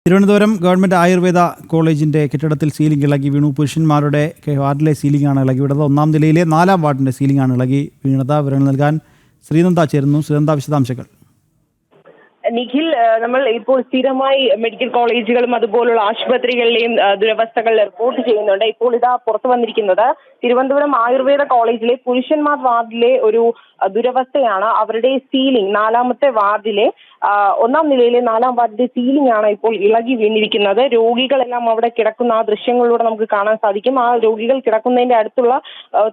Thiruvananthapuram government Ayurveda കോളേജിൻ്റെ കെട്ടിടത്തിൽ ceiling ഇളകി വീണു. പുരുഷന്മാരുടെ വാർഡിലെ സീലിംഗാണ് ഇളകി വീണത്. 1-ാം നിലയിലെ 4-ാം വാർഡിൻ്റെ സീലിംഗാണ് ഇളകി വീണത്. വിവരങ്ങൾ നൽകാൻ ശ്രീനന്ദ ചേരുന്നു. ശ്രീനന്ദ, വിശദാംശങ്ങൾ. നിഖിൽ, നമ്മൾ ഇപ്പോൾ സ്ഥിരമായി മെഡിക്കൽ കോളേജുകളും അതുപോലുള്ള ആശുപത്രികളിലെയും ദുരവസ്ഥകൾ റിപ്പോർട്ട് ചെയ്യുന്നുണ്ട്. ഇപ്പോൾ ഇതാ പുറത്തു വന്നിരിക്കുന്നത് തിരുവനന്തപുരം ആയുർവേദ കോളേജിലെ പുരുഷന്മാർ വാർഡിലെ ഒരു ദുരവസ്ഥയാണ്. അവരുടെ സീലിംഗ് 4-ാമത്തെ വാർഡിലെ 1-ാം നിലയിലെ 4-ാം വാർഡിന്റെ സീലിംഗ് ആണ് ഇപ്പോൾ ഇളകി വീണിരിക്കുന്നത്. രോഗികളെല്ലാം അവിടെ കിടക്കുന്ന ആ ദൃശ്യങ്ങളിലൂടെ നമുക്ക് കാണാൻ സാധിക്കും. ആ രോഗികൾ കിടക്കുന്നതിന്റെ അടുത്തുള്ള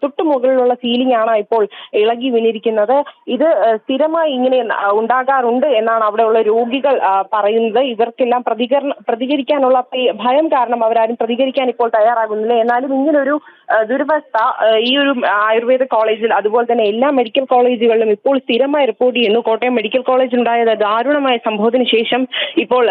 തൊട്ടുമുകളിലുള്ള സീലിംഗ് ആണ് ഇപ്പോൾ ഇളകി വീണിരിക്കുന്നത്. ഇത് സ്ഥിരമായി ഇങ്ങനെ ഉണ്ടാകാറുണ്ട് എന്നാണ് അവിടെയുള്ള രോഗികൾ പറയുന്നത്. ഇവർക്കെല്ലാം പ്രതികരിക്കാനുള്ള ഭയം കാരണം അവരാരും പ്രതികരിക്കാൻ ഇപ്പോൾ തയ്യാറാകുന്നില്ല. എന്നാലും ഇങ്ങനൊരു ദുരവസ്ഥ ഈ ഒരു ആയുർവേദ കോളേജിൽ അതുപോലെ തന്നെ എല്ലാ മെഡിക്കൽ കോളേജുകളിലും ഇപ്പോൾ സ്ഥിരമായി റിപ്പോർട്ട് ചെയ്യുന്നു. കോട്ടയം മെഡിക്കൽ കോളേജിൽ ഉണ്ടായ ദാരുണമായ സംഭവത്തിന് ശേഷം ഇപ്പോൾ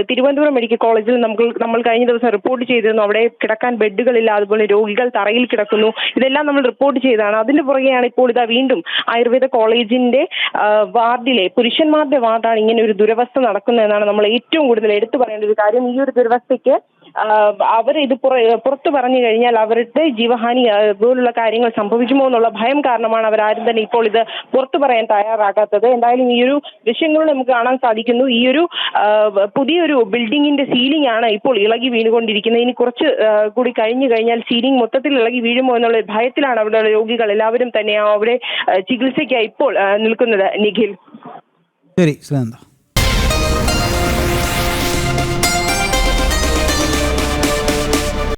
തിരുവനന്തപുരം മെഡിക്കൽ കോളേജിൽ നമ്മൾ കഴിഞ്ഞ ദിവസം റിപ്പോർട്ട് ചെയ്തിരുന്നു. അവിടെ കിടക്കാൻ ബെഡുകളില്ല, അതുപോലെ രോഗികൾ തറയിൽ കിടക്കുന്നു. ഇതെല്ലാം നമ്മൾ റിപ്പോർട്ട് ചെയ്തതാണ്. അതിന്റെ പുറകെയാണ് ഇപ്പോൾ ഇതാ വീണ്ടും ആയുർവേദ കോളേജിന്റെ വാർഡിലെ പുരുഷന്മാരുടെ വാർഡാണ് ഇങ്ങനെ ഒരു ദുരവസ്ഥ നടക്കുന്നതെന്നാണ് നമ്മൾ ഏറ്റവും കൂടുതൽ എടുത്തു പറയേണ്ട ഒരു കാര്യം. ഈ ഒരു ദുരവസ്ഥയ്ക്ക് അവർ ഇത് പുറത്തു പറഞ്ഞു കഴിഞ്ഞാൽ അവരുടെ ജീവഹാനി പോലുള്ള കാര്യങ്ങൾ സംഭവിക്കുമോ എന്നുള്ള ഭയം കാരണമാണ് അവരാരും തന്നെ ഇപ്പോൾ ഇത് പുറത്തു പറയാൻ തയ്യാറാകാത്തത്. എന്തായാലും ഈ ഒരു ദൃശ്യങ്ങളിൽ നമുക്ക് കാണാൻ സാധിക്കുന്നു. ഈ ഒരു പുതിയൊരു ബിൽഡിങ്ങിന്റെ സീലിംഗ് ആണ് ഇപ്പോൾ ഇളകി വീണുകൊണ്ടിരിക്കുന്നത്. ഇനി കുറച്ച് കൂടി കഴിഞ്ഞു കഴിഞ്ഞാൽ സീലിംഗ് മൊത്തത്തിൽ ഇളകി വീഴുമോ എന്നുള്ള ഭയത്തിലാണ് അവിടെ രോഗികൾ എല്ലാവരും തന്നെ അവിടെ ചികിത്സയ്ക്കായി ഇപ്പോൾ നിൽക്കുന്നത്. നിഖിൽ, ശരി ശ്രീനന്ദ.